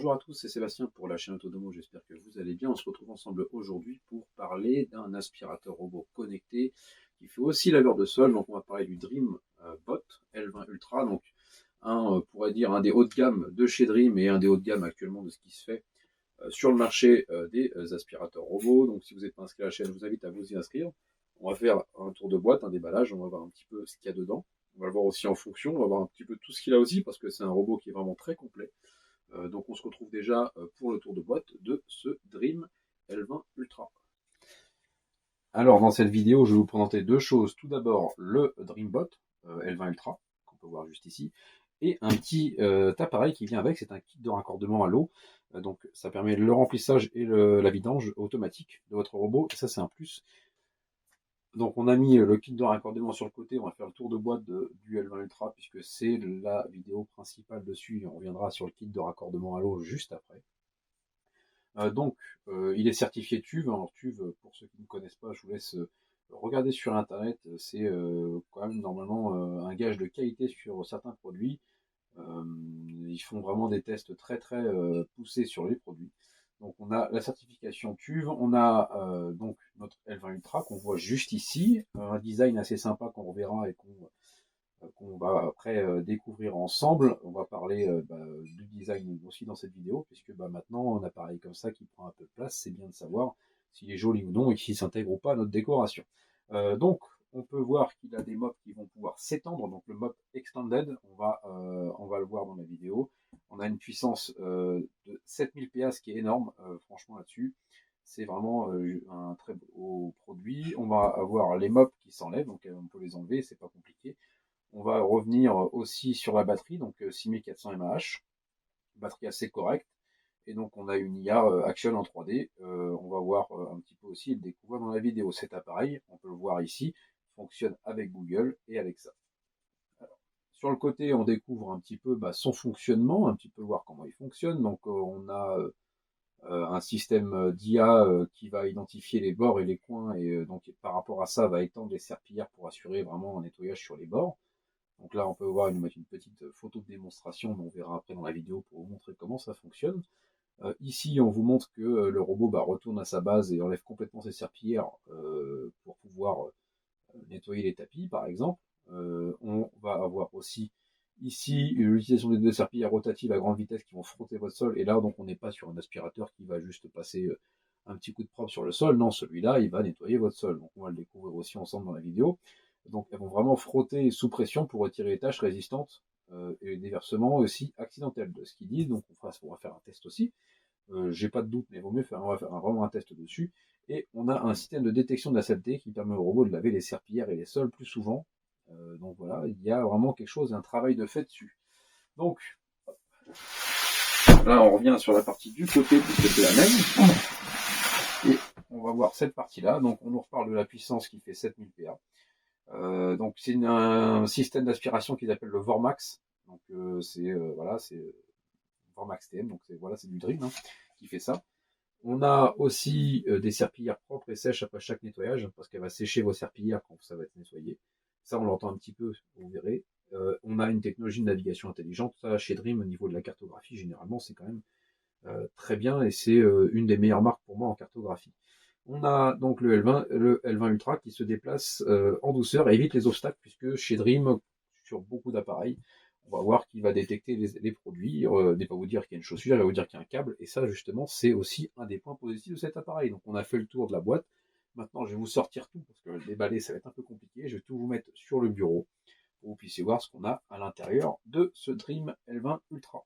Bonjour à tous, c'est Sébastien pour la chaîne Autodomo, j'espère que vous allez bien. On se retrouve ensemble aujourd'hui pour parler d'un aspirateur robot connecté qui fait aussi laveur de sol. Donc on va parler du Dream Bot L20 Ultra, donc on pourrait dire un des hauts de gamme de chez Dream et un des hauts de gamme actuellement de ce qui se fait sur le marché des aspirateurs robots. Donc si vous n'êtes pas inscrit à la chaîne, je vous invite à vous y inscrire. On va faire un tour de boîte, un déballage, on va voir un petit peu ce qu'il y a dedans. On va le voir aussi en fonction, on va voir un petit peu tout ce qu'il a aussi parce que c'est un robot qui est vraiment très complet. Donc on se retrouve déjà pour le tour de boîte de ce Dream L20 Ultra. Alors dans cette vidéo, je vais vous présenter deux choses. Tout d'abord le DreamBot L20 Ultra, qu'on peut voir juste ici, et un petit appareil qui vient avec, c'est un kit de raccordement à l'eau. Donc ça permet le remplissage et la vidange automatique de votre robot, et ça c'est un plus. Donc on a mis le kit de raccordement sur le côté, on va faire le tour de boîte du L20 Ultra puisque c'est la vidéo principale dessus, on reviendra sur le kit de raccordement à l'eau juste après. Il est certifié TÜV, alors TÜV, pour ceux qui ne connaissent pas, je vous laisse regarder sur internet, c'est quand même normalement un gage de qualité sur certains produits. Ils font vraiment des tests très poussés sur les produits. Donc on a la certification TÜV, on a donc notre L20 Ultra qu'on voit juste ici, un design assez sympa qu'on reverra et qu'on va après découvrir ensemble. On va parler du design aussi dans cette vidéo, puisque maintenant un appareil comme ça qui prend un peu de place, c'est bien de savoir s'il est joli ou non et s'il s'intègre ou pas à notre décoration. Donc on peut voir qu'il a des mops qui vont pouvoir s'étendre, donc le mop extended, on va le voir dans la vidéo. On a une puissance de 7000 PA, ce qui est énorme, franchement là-dessus. C'est vraiment un très beau produit. On va avoir les mops qui s'enlèvent, donc on peut les enlever, c'est pas compliqué. On va revenir aussi sur la batterie, donc 6400 mAh, batterie assez correcte. Et donc on a une IA Action en 3D. On va voir un petit peu aussi le découvrir dans la vidéo. Cet appareil, on peut le voir ici, fonctionne avec Google et Alexa. Alors, sur le côté, on découvre un petit peu son fonctionnement, un petit peu voir comment il fonctionne. Donc on a un système d'IA qui va identifier les bords et les coins et donc par rapport à ça va étendre les serpillères pour assurer vraiment un nettoyage sur les bords. Donc là, on peut voir une petite photo de démonstration, mais on verra après dans la vidéo pour vous montrer comment ça fonctionne. Ici, on vous montre que le robot retourne à sa base et enlève complètement ses serpillères pour pouvoir nettoyer les tapis, par exemple. On va avoir aussi ici l'utilisation des deux serpillères rotatives à grande vitesse qui vont frotter votre sol. Et là, donc, on n'est pas sur un aspirateur qui va juste passer un petit coup de propre sur le sol. Non, celui-là, il va nettoyer votre sol. Donc, on va le découvrir aussi ensemble dans la vidéo. Donc elles vont vraiment frotter sous pression pour retirer les tâches résistantes et des versements aussi accidentels de ce qu'ils disent. Donc on va faire un test aussi. J'ai pas de doute, mais il vaut mieux on va faire vraiment un test dessus. Et on a un système de détection de la saleté qui permet au robot de laver les serpillères et les sols plus souvent. Donc voilà, il y a vraiment quelque chose, un travail de fait dessus. Donc là on revient sur la partie du côté puisque c'est la même. Et on va voir cette partie-là. Donc on nous reparle de la puissance qui fait 7000 PA. Donc c'est un système d'aspiration qu'ils appellent le Vormax. Donc c'est Vormax TM. Donc c'est du Dream qui fait ça. On a aussi des serpillères propres et sèches après chaque nettoyage parce qu'elle va sécher vos serpillères quand ça va être nettoyé. Ça on l'entend un petit peu, vous verrez. On a une technologie de navigation intelligente. Ça chez Dream au niveau de la cartographie généralement c'est quand même très bien et c'est une des meilleures marques pour moi en cartographie. On a donc le L20 Ultra qui se déplace en douceur et évite les obstacles puisque chez Dream, sur beaucoup d'appareils, on va voir qu'il va détecter les produits, il ne va pas vous dire qu'il y a une chaussure, il va vous dire qu'il y a un câble, et ça justement c'est aussi un des points positifs de cet appareil. Donc on a fait le tour de la boîte, maintenant je vais vous sortir tout, parce que le déballer ça va être un peu compliqué, je vais tout vous mettre sur le bureau, pour que vous puissiez voir ce qu'on a à l'intérieur de ce Dream L20 Ultra.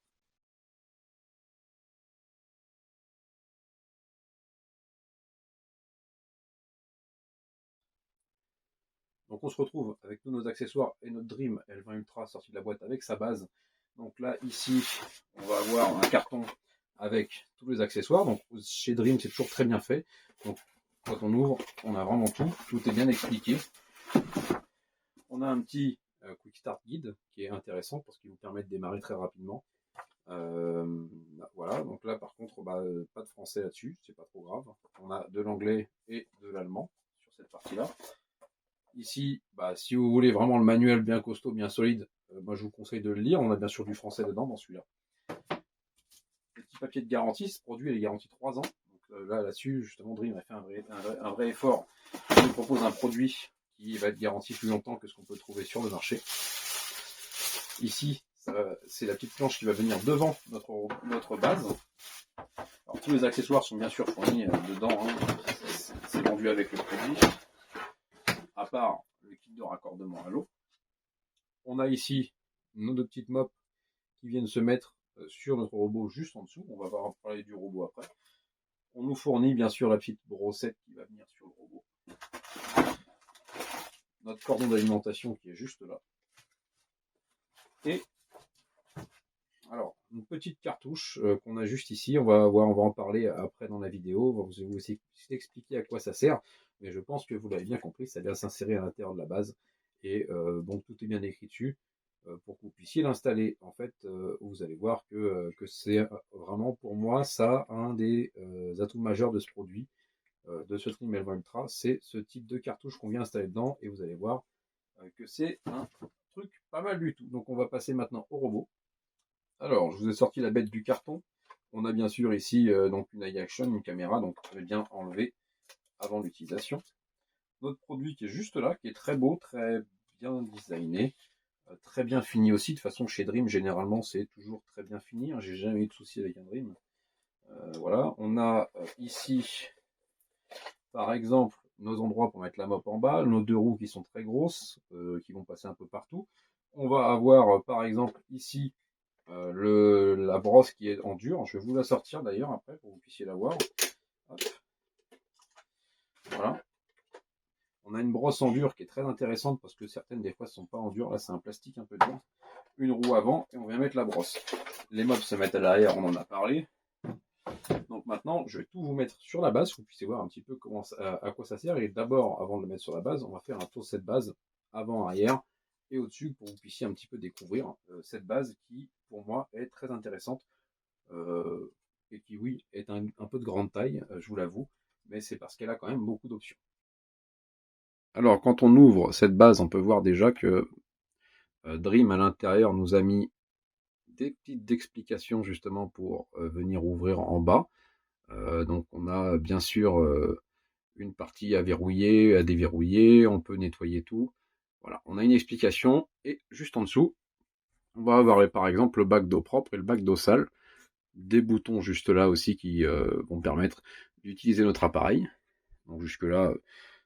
Donc on se retrouve avec tous nos accessoires et notre Dream L20 Ultra sorti de la boîte avec sa base. Donc là, ici, on va avoir un carton avec tous les accessoires. Donc chez Dream, c'est toujours très bien fait. Donc quand on ouvre, on a vraiment tout. Tout est bien expliqué. On a un petit Quick Start Guide qui est intéressant parce qu'il vous permet de démarrer très rapidement. Voilà, donc là par contre, pas de français là-dessus, c'est pas trop grave. On a de l'anglais et de l'allemand sur cette partie-là. Ici, si vous voulez vraiment le manuel bien costaud, bien solide, moi je vous conseille de le lire. On a bien sûr du français dedans dans celui-là. Petit papier de garantie. Ce produit il est garanti 3 ans. Donc là-dessus, justement, Dream a fait un vrai effort. Il nous propose un produit qui va être garanti plus longtemps que ce qu'on peut trouver sur le marché. Ici, c'est la petite planche qui va venir devant notre base. Alors, tous les accessoires sont bien sûr fournis dedans. Hein. C'est vendu avec le produit. À part le kit de raccordement à l'eau. On a ici nos deux petites mops qui viennent se mettre sur notre robot juste en dessous. On va parler du robot après. On nous fournit bien sûr la petite brossette qui va venir sur le robot. Notre cordon d'alimentation qui est juste là. Et alors, une petite cartouche qu'on a juste ici. On va en parler après dans la vidéo. On va vous expliquer à quoi ça sert. Mais je pense que vous l'avez bien compris, ça vient s'insérer à l'intérieur de la base. Et donc tout est bien écrit dessus. Pour que vous puissiez l'installer. En fait, vous allez voir que c'est vraiment pour moi ça un des atouts majeurs de ce produit, de ce Dream Elva Ultra, c'est ce type de cartouche qu'on vient installer dedans et vous allez voir que c'est un truc pas mal du tout. Donc on va passer maintenant au robot. Alors, je vous ai sorti la bête du carton. On a bien sûr ici donc une eye action, une caméra, donc on peut bien enlever avant l'utilisation. Notre produit qui est juste là, qui est très beau, très bien designé. Très bien fini aussi. De toute façon, chez Dream, généralement, c'est toujours très bien fini. Hein. J'ai jamais eu de souci avec un Dream. Voilà. On a ici, par exemple, nos endroits pour mettre la mop en bas, nos deux roues qui sont très grosses, qui vont passer un peu partout. On va avoir, par exemple, ici, la brosse qui est en dur. Je vais vous la sortir d'ailleurs après pour que vous puissiez la voir. Hop. Voilà. On a une brosse en dur qui est très intéressante parce que certaines des fois ne sont pas en dur. Là, c'est un plastique un peu dur. Une roue avant et on vient mettre la brosse. Les mobs se mettent à l'arrière, on en a parlé. Donc maintenant, je vais tout vous mettre sur la base, que vous puissiez voir un petit peu à quoi ça sert. Et d'abord, avant de le mettre sur la base, on va faire un tour de cette base avant, arrière et au-dessus pour que vous puissiez un petit peu découvrir cette base qui, pour moi, est très intéressante et qui, oui, est un peu de grande taille, je vous l'avoue, mais c'est parce qu'elle a quand même beaucoup d'options. Alors, quand on ouvre cette base, on peut voir déjà que Dream, à l'intérieur, nous a mis des petites explications justement pour venir ouvrir en bas. Donc, on a bien sûr une partie à verrouiller, à déverrouiller, on peut nettoyer tout. Voilà, on a une explication. Et juste en dessous, on va avoir par exemple le bac d'eau propre et le bac d'eau sale. Des boutons juste là aussi qui vont permettre d'utiliser notre appareil. Donc jusque-là,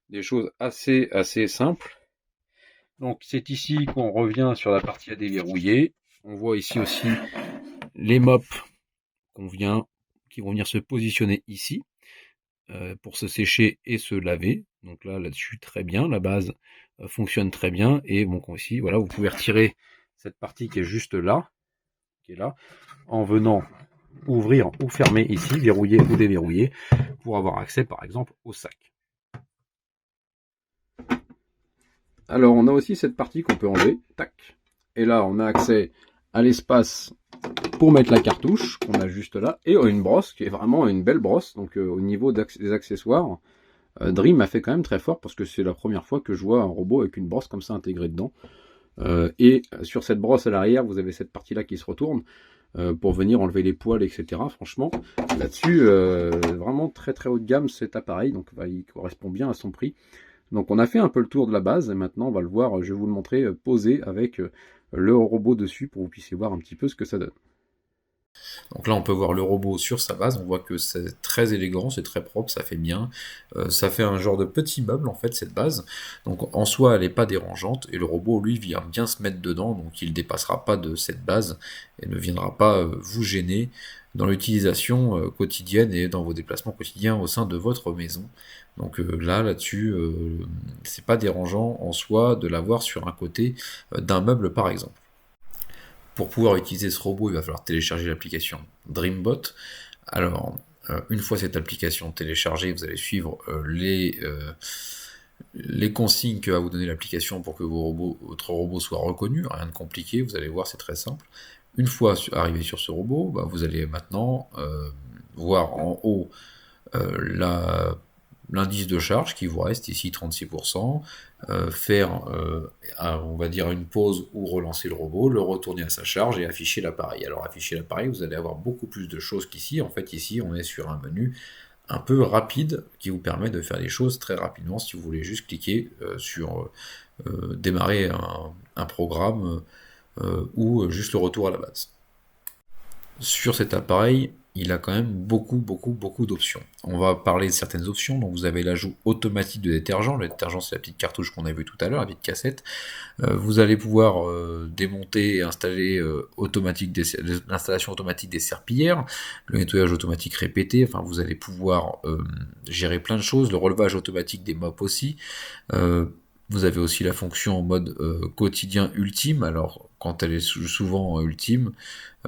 des choses assez simples. Donc c'est ici qu'on revient sur la partie à déverrouiller. On voit ici aussi les mops qui vont venir se positionner ici pour se sécher et se laver. Donc là-dessus très bien, la base fonctionne très bien. Et bon ici, voilà, vous pouvez retirer cette partie qui est juste là, en venant ouvrir ou fermer ici, verrouiller ou déverrouiller, pour avoir accès par exemple au sac. Alors on a aussi cette partie qu'on peut enlever, tac, et là on a accès à l'espace pour mettre la cartouche, qu'on a juste là, et une brosse, qui est vraiment une belle brosse, donc au niveau des accessoires, Dream a fait quand même très fort, parce que c'est la première fois que je vois un robot avec une brosse comme ça intégrée dedans, et sur cette brosse à l'arrière, vous avez cette partie là qui se retourne, pour venir enlever les poils, etc. Franchement, là-dessus, vraiment très très haut de gamme cet appareil, donc il correspond bien à son prix. Donc on a fait un peu le tour de la base, et maintenant on va le voir, je vais vous le montrer posé avec le robot dessus pour que vous puissiez voir un petit peu ce que ça donne. Donc là, on peut voir le robot sur sa base. On voit que c'est très élégant, c'est très propre, ça fait bien. Ça fait un genre de petit meuble, en fait, cette base. Donc en soi, elle n'est pas dérangeante. Et le robot, lui, vient bien se mettre dedans. Donc il ne dépassera pas de cette base et ne viendra pas vous gêner dans l'utilisation quotidienne et dans vos déplacements quotidiens au sein de votre maison. Donc là-dessus, c'est pas dérangeant en soi de l'avoir sur un côté d'un meuble, par exemple. Pour pouvoir utiliser ce robot, il va falloir télécharger l'application Dreambot. Alors, une fois cette application téléchargée, vous allez suivre les consignes que va vous donner l'application pour que votre robot soit reconnu. Rien de compliqué, vous allez voir, c'est très simple. Une fois arrivé sur ce robot, vous allez maintenant voir en haut la l'indice de charge qui vous reste ici 36%, faire, on va dire, une pause ou relancer le robot, le retourner à sa charge et afficher l'appareil. Alors afficher l'appareil, vous allez avoir beaucoup plus de choses qu'ici. En fait, ici, on est sur un menu un peu rapide qui vous permet de faire les choses très rapidement si vous voulez juste cliquer sur démarrer un programme ou juste le retour à la base. Sur cet appareil, il a quand même beaucoup d'options. On va parler de certaines options. Donc vous avez l'ajout automatique de détergent. Le détergent, c'est la petite cartouche qu'on a vue tout à l'heure, la petite cassette. Vous allez pouvoir démonter et installer l'installation automatique des serpillères, le nettoyage automatique répété. Enfin, vous allez pouvoir gérer plein de choses. Le relevage automatique des mops aussi. Vous avez aussi la fonction en mode quotidien ultime. Alors, quand elle est souvent ultime,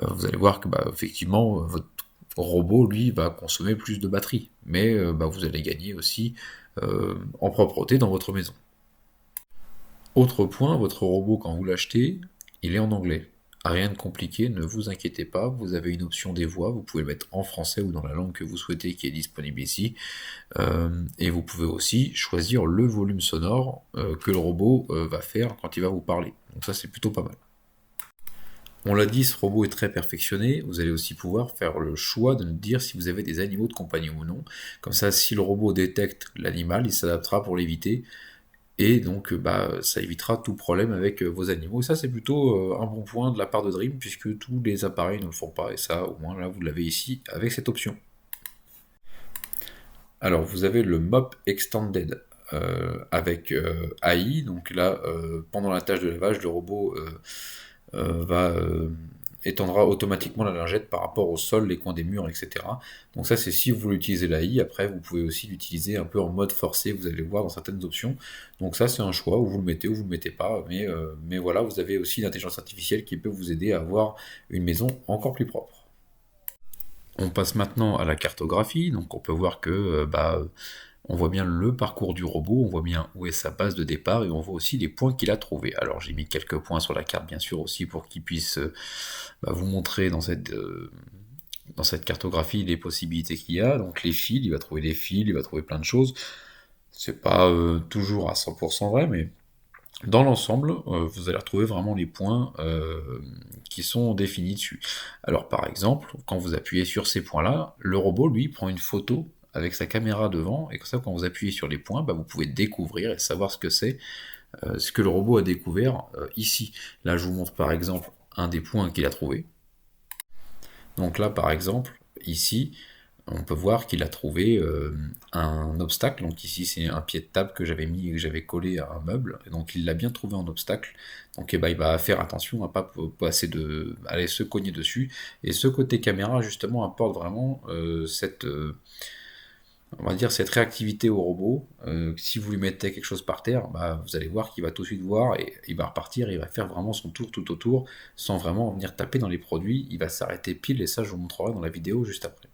vous allez voir que effectivement, votre robot, lui, va consommer plus de batterie. Mais vous allez gagner aussi en propreté dans votre maison. Autre point, votre robot, quand vous l'achetez, il est en anglais. Rien de compliqué, ne vous inquiétez pas, vous avez une option des voix, vous pouvez le mettre en français ou dans la langue que vous souhaitez qui est disponible ici. Et vous pouvez aussi choisir le volume sonore que le robot va faire quand il va vous parler. Donc ça, c'est plutôt pas mal. On l'a dit, ce robot est très perfectionné. Vous allez aussi pouvoir faire le choix de nous dire si vous avez des animaux de compagnie ou non. Comme ça, si le robot détecte l'animal, il s'adaptera pour l'éviter. Et donc, ça évitera tout problème avec vos animaux. Et ça, c'est plutôt un bon point de la part de Dream, puisque tous les appareils ne le font pas. Et ça, au moins, là, vous l'avez ici avec cette option. Alors, vous avez le Mop Extended avec AI. Donc là, pendant la tâche de lavage, le robot étendra automatiquement la lingette par rapport au sol, les coins des murs, etc. Donc ça, c'est si vous voulez utiliser l'AI. Après, vous pouvez aussi l'utiliser un peu en mode forcé, vous allez le voir dans certaines options. Donc ça, c'est un choix, où vous le mettez ou vous le mettez pas. Mais voilà, vous avez aussi l'intelligence artificielle qui peut vous aider à avoir une maison encore plus propre. On passe maintenant à la cartographie. Donc on peut voir que on voit bien le parcours du robot, on voit bien où est sa base de départ et on voit aussi les points qu'il a trouvés. Alors j'ai mis quelques points sur la carte bien sûr aussi pour qu'il puisse vous montrer dans cette cartographie les possibilités qu'il y a. Donc les fils, il va trouver des fils, il va trouver plein de choses. C'est pas toujours à 100% vrai, mais dans l'ensemble, vous allez retrouver vraiment les points qui sont définis dessus. Alors par exemple, quand vous appuyez sur ces points-là, le robot, lui, prend une photo avec sa caméra devant, et comme ça, quand vous appuyez sur les points, vous pouvez découvrir et savoir ce que c'est, ce que le robot a découvert ici. Là, je vous montre par exemple un des points qu'il a trouvé. Donc là, par exemple, ici, on peut voir qu'il a trouvé un obstacle. Donc ici, c'est un pied de table que j'avais mis et que j'avais collé à un meuble. Et donc il l'a bien trouvé en obstacle. Donc il va faire attention à ne pas passer aller se cogner dessus. Et ce côté caméra, justement, apporte vraiment on va dire cette réactivité au robot. Si vous lui mettez quelque chose par terre, vous allez voir qu'il va tout de suite voir et il va repartir, il va faire vraiment son tour tout autour sans vraiment venir taper dans les produits. Il va s'arrêter pile et ça je vous montrerai dans la vidéo juste après.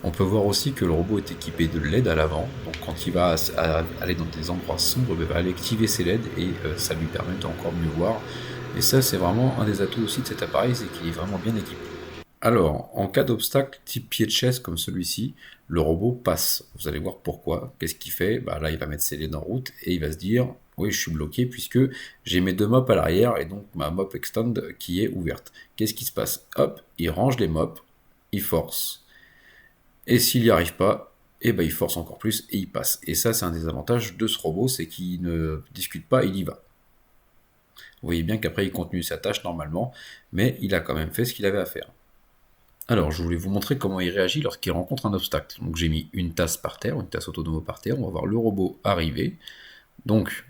On peut voir aussi que le robot est équipé de LED à l'avant, donc quand il va aller dans des endroits sombres, il va aller activer ses LED et ça lui permet d'encore mieux voir. Et ça c'est vraiment un des atouts aussi de cet appareil, c'est qu'il est vraiment bien équipé. Alors, en cas d'obstacle type pied de chaise comme celui-ci, le robot passe. Vous allez voir pourquoi. Qu'est-ce qu'il fait? Là, il va mettre ses LED en route et il va se dire « Oui, je suis bloqué puisque j'ai mes deux mops à l'arrière et donc ma mop extend qui est ouverte. » Qu'est-ce qui se passe? Hop, il range les mops, il force. Et s'il n'y arrive pas, il force encore plus et il passe. Et ça, c'est un des avantages de ce robot, c'est qu'il ne discute pas, il y va. Vous voyez bien qu'après, il continue sa tâche normalement, mais il a quand même fait ce qu'il avait à faire. Alors, je voulais vous montrer comment il réagit lorsqu'il rencontre un obstacle. Donc, j'ai mis une tasse par terre, une tasse autonome par terre. On va voir le robot arriver. Donc,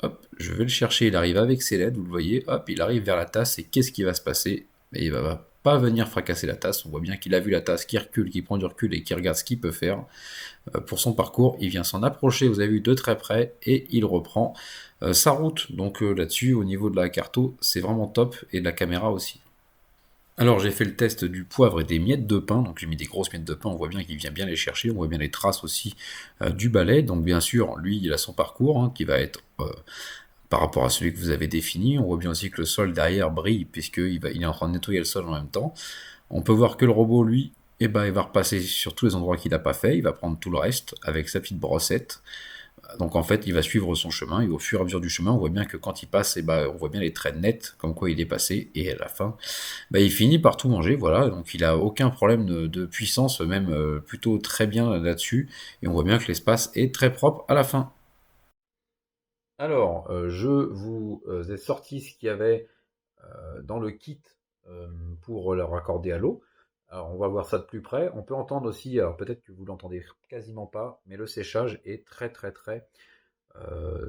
hop, je vais le chercher. Il arrive avec ses LED, vous le voyez. Hop, il arrive vers la tasse. Et qu'est-ce qui va se passer? Il va pas venir fracasser la tasse. On voit bien qu'il a vu la tasse qui recule, qui prend du recul et qui regarde ce qu'il peut faire pour son parcours. Il vient s'en approcher, vous avez vu, de très près. Et il reprend sa route. Donc là-dessus, au niveau de la carto, c'est vraiment top. Et de la caméra aussi. Alors j'ai fait le test du poivre et des miettes de pain, donc j'ai mis des grosses miettes de pain, on voit bien qu'il vient bien les chercher, on voit bien les traces aussi du balai, donc bien sûr lui il a son parcours qui va être par rapport à celui que vous avez défini, on voit bien aussi que le sol derrière brille puisqu'il est en train de nettoyer le sol en même temps. On peut voir que le robot lui et ben il va repasser sur tous les endroits qu'il n'a pas fait, il va prendre tout le reste avec sa petite brossette. Donc en fait, il va suivre son chemin, et au fur et à mesure du chemin, on voit bien que quand il passe, et ben, on voit bien les traits nets, comme quoi il est passé, et à la fin, ben, il finit par tout manger, voilà, donc il a aucun problème de puissance, même plutôt très bien là-dessus, et on voit bien que l'espace est très propre à la fin. Alors, je vous ai sorti ce qu'il y avait dans le kit euh, pour le raccorder à l'eau. Alors, on va voir ça de plus près. On peut entendre aussi, alors peut-être que vous l'entendez quasiment pas, mais le séchage est très très très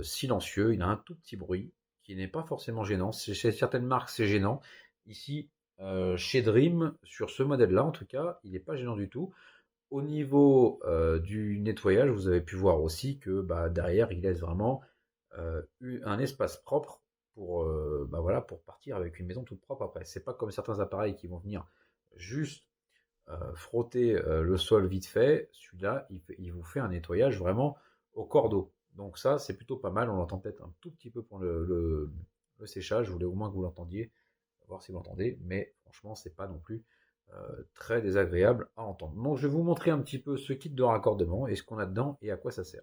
silencieux. Il a un tout petit bruit qui n'est pas forcément gênant. Chez certaines marques, c'est gênant. Ici, chez Dream, sur ce modèle-là en tout cas, il n'est pas gênant du tout. Au niveau du nettoyage, vous avez pu voir aussi que bah, derrière, il laisse vraiment un espace propre pour, bah, voilà, pour partir avec une maison toute propre après. C'est pas comme certains appareils qui vont venir juste frotter le sol vite fait. Celui-là, il vous fait un nettoyage vraiment au cordeau. Donc ça, c'est plutôt pas mal. On l'entend peut-être un tout petit peu pour le séchage. Je voulais au moins que vous l'entendiez, voir si vous l'entendez. Mais franchement, c'est pas non plus très désagréable à entendre. Donc je vais vous montrer un petit peu ce kit de raccordement et ce qu'on a dedans et à quoi ça sert.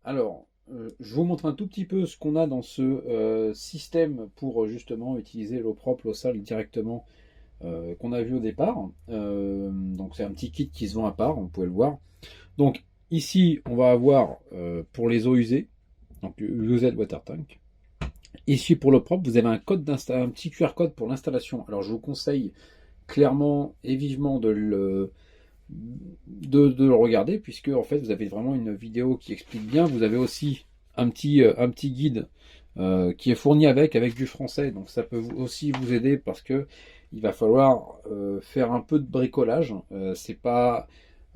Alors, je vous montre un tout petit peu ce qu'on a dans ce système pour justement utiliser l'eau propre, l'eau sale directement qu'on a vu au départ. Donc c'est un petit kit qui se vend à part, vous pouvez le voir. Donc ici, on va avoir pour les eaux usées, donc Used Water Tank. Ici pour l'eau propre, vous avez un petit QR code pour l'installation. Alors je vous conseille clairement et vivement de le regarder, puisque en fait vous avez vraiment une vidéo qui explique bien. Vous avez aussi un petit guide qui est fourni avec du français, donc ça peut aussi vous aider parce que il va falloir faire un peu de bricolage. C'est pas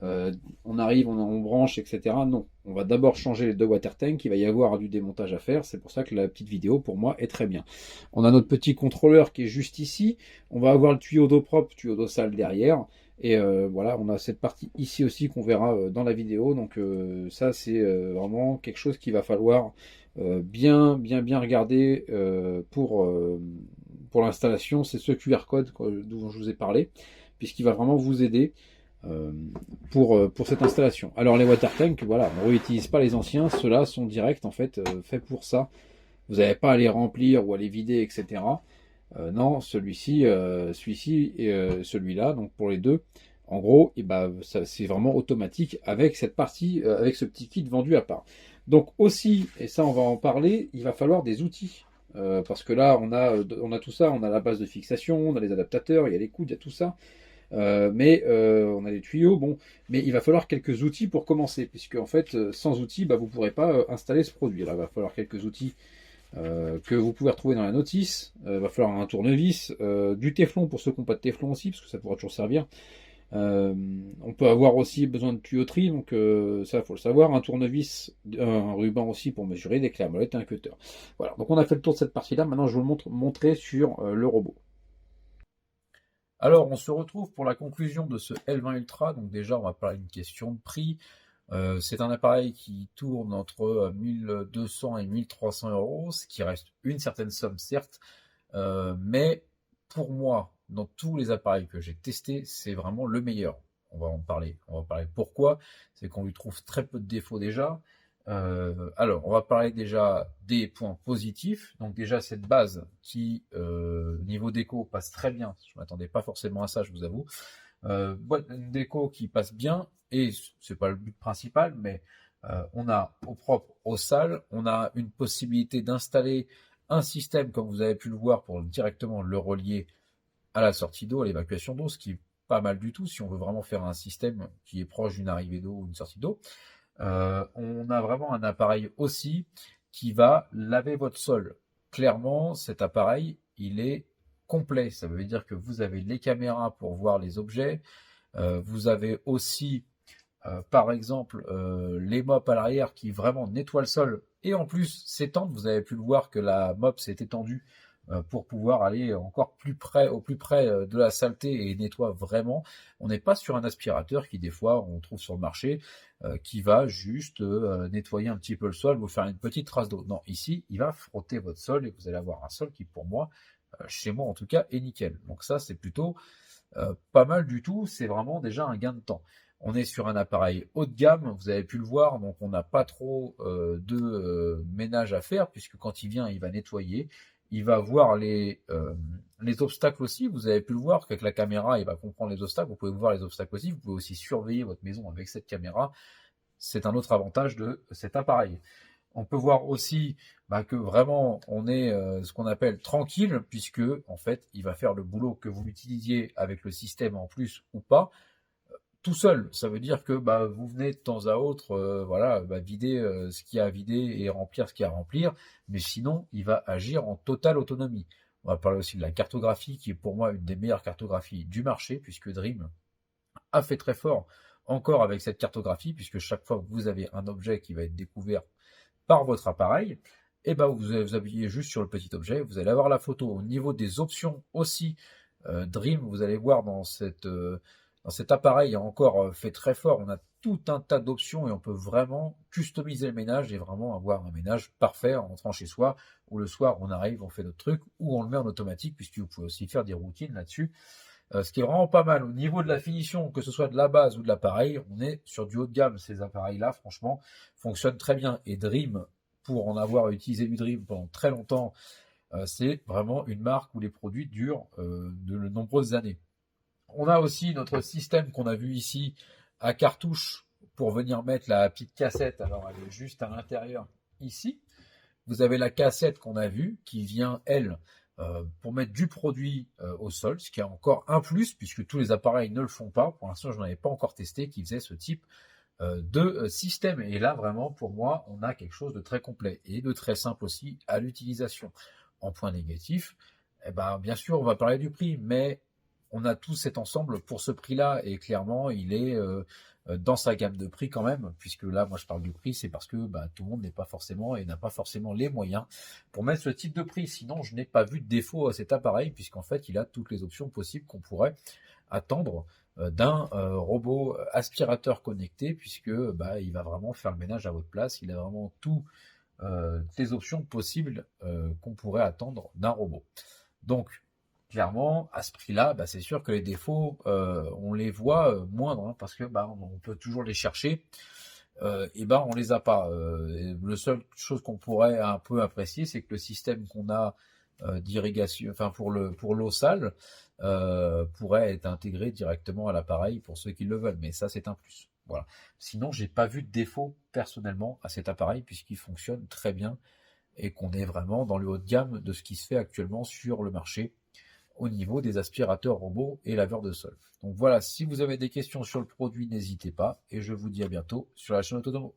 on arrive, on branche, etc. Non, on va d'abord changer les deux water tanks. Il va y avoir du démontage à faire. C'est pour ça que la petite vidéo pour moi est très bien. On a notre petit contrôleur qui est juste ici. On va avoir le tuyau d'eau propre, tuyau d'eau sale derrière. Et voilà, on a cette partie ici aussi qu'on verra dans la vidéo. Donc ça, c'est vraiment quelque chose qu'il va falloir bien regarder pour l'installation. C'est ce QR code dont je vous ai parlé, puisqu'il va vraiment vous aider euh, pour cette installation. Alors les water tanks, voilà, on réutilise pas les anciens. Ceux-là sont directs en fait, faits pour ça. Vous n'avez pas à les remplir ou à les vider, etc. Non, celui-ci et celui-là, donc pour les deux, en gros, et ben, c'est vraiment automatique avec cette partie, avec ce petit kit vendu à part. Donc aussi, et ça on va en parler, il va falloir des outils. Parce que là, on a tout ça, on a la base de fixation, on a les adaptateurs, il y a les coudes, il y a tout ça. Mais on a les tuyaux, bon, mais il va falloir quelques outils pour commencer, puisque en fait, sans outils, bah, vous ne pourrez pas installer ce produit. Là, il va falloir quelques outils que vous pouvez retrouver dans la notice. Il va falloir un tournevis, du téflon pour ceux qui n'ont pas de téflon aussi, parce que ça pourra toujours servir. On peut avoir aussi besoin de tuyauterie, donc ça il faut le savoir, un tournevis, un ruban aussi pour mesurer, des clés à molette et un cutter. Voilà, donc on a fait le tour de cette partie-là, maintenant je vais vous le montrer sur le robot. Alors, on se retrouve pour la conclusion de ce L20 Ultra. Donc déjà, on va parler d'une question de prix. C'est un appareil qui tourne entre 1200 et 1300 euros, ce qui reste une certaine somme, certes. Mais pour moi, dans tous les appareils que j'ai testés, c'est vraiment le meilleur. On va en parler. On va parler pourquoi. C'est qu'on lui trouve très peu de défauts déjà. Alors, on va parler déjà des points positifs. Donc déjà cette base qui, niveau déco, passe très bien. Je m'attendais pas forcément à ça, je vous avoue. Une déco qui passe bien, et c'est pas le but principal, mais on a au propre, au sale, on a une possibilité d'installer un système, comme vous avez pu le voir, pour directement le relier à la sortie d'eau, à l'évacuation d'eau, ce qui est pas mal du tout si on veut vraiment faire un système qui est proche d'une arrivée d'eau ou une sortie d'eau. On a vraiment un appareil aussi qui va laver votre sol. Clairement, cet appareil, il est complet. Ça veut dire que vous avez les caméras pour voir les objets. Vous avez aussi, par exemple, les mops à l'arrière qui vraiment nettoient le sol et en plus s'étendent. Vous avez pu le voir que la mop s'est étendue pour pouvoir aller encore plus près, au plus près de la saleté et nettoie vraiment. On n'est pas sur un aspirateur qui des fois on trouve sur le marché qui va juste nettoyer un petit peu le sol, vous faire une petite trace d'eau. Non, ici il va frotter votre sol et vous allez avoir un sol qui pour moi, chez moi en tout cas, est nickel. Donc ça c'est plutôt pas mal du tout, c'est vraiment déjà un gain de temps. On est sur un appareil haut de gamme, vous avez pu le voir, donc on n'a pas trop de ménage à faire, puisque quand il vient, il va nettoyer, il va voir les obstacles aussi. Vous avez pu le voir qu'avec la caméra, il va comprendre les obstacles. Vous pouvez voir les obstacles aussi. Vous pouvez aussi surveiller votre maison avec cette caméra. C'est un autre avantage de cet appareil. On peut voir aussi que vraiment on est ce qu'on appelle tranquille, puisque en fait il va faire le boulot que vous l'utilisiez avec le système en plus ou pas, tout seul. Ça veut dire que vous venez de temps à autre vider ce qu'il y a à vider et remplir ce qu'il y a à remplir, mais sinon il va agir en totale autonomie. On va parler aussi de la cartographie, qui est pour moi une des meilleures cartographies du marché, puisque Dream a fait très fort encore avec cette cartographie, puisque chaque fois que vous avez un objet qui va être découvert par votre appareil, et vous appuyez juste sur le petit objet, vous allez avoir la photo. Au niveau des options aussi, Dream, vous allez voir dans cet appareil encore fait très fort, on a tout un tas d'options et on peut vraiment customiser le ménage et vraiment avoir un ménage parfait en rentrant chez soi, ou le soir on arrive, on fait notre truc, ou on le met en automatique, puisque vous pouvez aussi faire des routines là-dessus. Ce qui est vraiment pas mal. Au niveau de la finition, que ce soit de la base ou de l'appareil, on est sur du haut de gamme. Ces appareils-là, franchement, fonctionnent très bien. Et Dream, pour en avoir utilisé du Dream pendant très longtemps, c'est vraiment une marque où les produits durent de nombreuses années. On a aussi notre système qu'on a vu ici à cartouche pour venir mettre la petite cassette. Alors, elle est juste à l'intérieur ici. Vous avez la cassette qu'on a vue qui vient, elle, pour mettre du produit au sol, ce qui est encore un plus, puisque tous les appareils ne le font pas. Pour l'instant, je n'en avais pas encore testé qui faisait ce type de système. Et là, vraiment, pour moi, on a quelque chose de très complet et de très simple aussi à l'utilisation. En point négatif, bien sûr, on va parler du prix, mais on a tout cet ensemble pour ce prix-là, et clairement, il est dans sa gamme de prix quand même, puisque là, moi, je parle du prix, c'est parce que tout le monde n'est pas forcément et n'a pas forcément les moyens pour mettre ce type de prix. Sinon, je n'ai pas vu de défaut à cet appareil, puisqu'en fait, il a toutes les options possibles qu'on pourrait attendre d'un robot aspirateur connecté, puisque il va vraiment faire le ménage à votre place. Il a vraiment toutes les options possibles qu'on pourrait attendre d'un robot. Donc, clairement, à ce prix-là, c'est sûr que les défauts, on les voit moindres, hein, parce que on peut toujours les chercher, on les a pas. Le seule chose qu'on pourrait un peu apprécier, c'est que le système qu'on a d'irrigation, enfin pour l'eau sale, pourrait être intégré directement à l'appareil pour ceux qui le veulent, mais ça c'est un plus. Voilà. Sinon, j'ai pas vu de défaut personnellement à cet appareil, puisqu'il fonctionne très bien et qu'on est vraiment dans le haut de gamme de ce qui se fait actuellement sur le marché au niveau des aspirateurs robots et laveurs de sol. Donc voilà, si vous avez des questions sur le produit, n'hésitez pas, et je vous dis à bientôt sur la chaîne Autodomo.